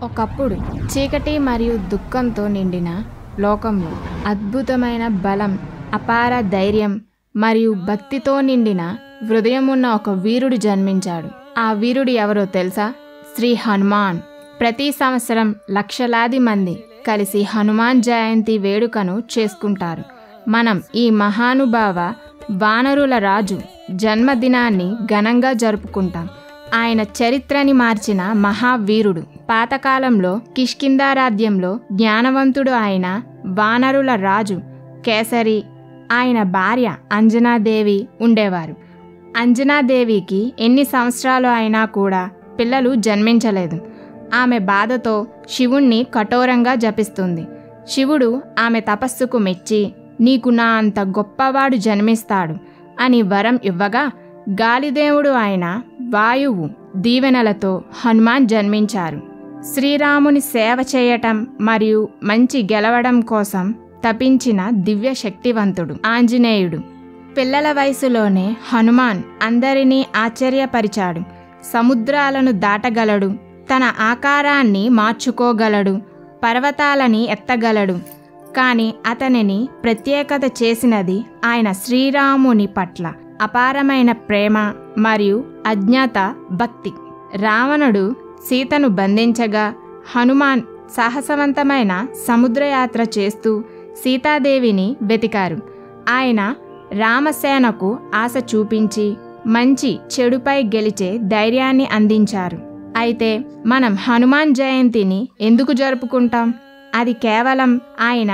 ఒకప్పుడు చీకటి మరియు దుఃఖంతో నిండిన లోకంలో అద్భుతమైన బలం, అపార ధైర్యం మరియు భక్తితో నిండిన హృదయం ఉన్న ఒక వీరుడు జన్మించాడు. ఆ వీరుడు ఎవరో తెలుసా? శ్రీ హనుమాన్. ప్రతి సంవత్సరం లక్షలాది మంది కలిసి హనుమాన్ జయంతి వేడుకను చేసుకుంటారు. మనం ఈ మహానుభావ వానరుల రాజు జన్మదినాన్ని ఘనంగా జరుపుకుంటాం. ఆయన చరిత్రని మార్చిన మహావీరుడు. పాతకాలంలో కిష్కింధ రాజ్యంలో జ్ఞానవంతుడు అయిన వానరుల రాజు కేసరి, ఆయన భార్య అంజనాదేవి ఉండేవారు. అంజనాదేవికి ఎన్ని సంవత్సరాలు అయినా కూడా పిల్లలు జన్మించలేదు. ఆమె బాధతో శివుణ్ణి కఠోరంగా జపిస్తుంది. శివుడు ఆమె తపస్సుకు మెచ్చి, నీకు నా అంత గొప్పవాడు జన్మిస్తాడు అని వరం ఇవ్వగా, గాలిదేవుడు అయిన వాయువు దీవెనలతో హనుమాన్ జన్మించారు. శ్రీరాముని సేవ చేయటం మరియు మంచి గెలవడం కోసం తపించిన దివ్య శక్తివంతుడు ఆంజనేయుడు. పిల్లల వయసులోనే హనుమాన్ అందరినీ ఆశ్చర్యపరిచాడు. సముద్రాలను దాటగలడు, తన ఆకారాన్ని మార్చుకోగలడు, పర్వతాలని ఎత్తగలడు. కానీ అతనిని ప్రత్యేకత చేసినది ఆయన శ్రీరాముని పట్ల అపారమైన ప్రేమ మరియు అజ్ఞాత భక్తి. రావణుడు సీతను బంధించగా హనుమాన్ సాహసవంతమైన సముద్రయాత్ర చేస్తూ సీతాదేవిని వెతికారు. ఆయన రామసేనకు ఆశ చూపించి మంచి చెడుపై గెలిచే ధైర్యాన్ని అందించారు. అయితే మనం హనుమాన్ జయంతిని ఎందుకు జరుపుకుంటాం? అది కేవలం ఆయన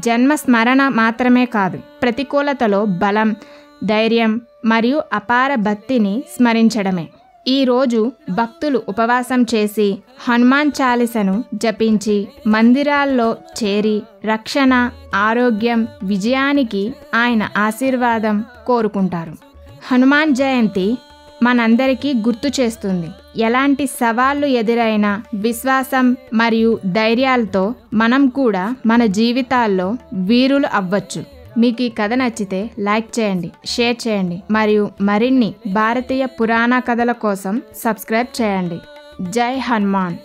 జన్మస్మరణ మాత్రమే కాదు, ప్రతికూలతలో బలం, ధైర్యం మరియు అపార భక్తిని స్మరించడమే. ఈరోజు భక్తులు ఉపవాసం చేసి హనుమాన్ చాలీసను జపించి మందిరాల్లో చేరి రక్షణ, ఆరోగ్యం, విజయానికి ఆయన ఆశీర్వాదం కోరుకుంటారు. హనుమాన్ జయంతి మనందరికీ గుర్తు చేస్తుంది, ఎలాంటి సవాళ్లు ఎదురైనా విశ్వాసం మరియు ధైర్యాలతో మనం కూడా మన జీవితాల్లో వీరులు అవ్వచ్చు. మీకు ఈ కథ నచ్చితే లైక్ చేయండి, షేర్ చేయండి మరియు మరిన్ని భారతీయ పురాణ కథల కోసం సబ్స్క్రైబ్ చేయండి. జై హనుమాన్.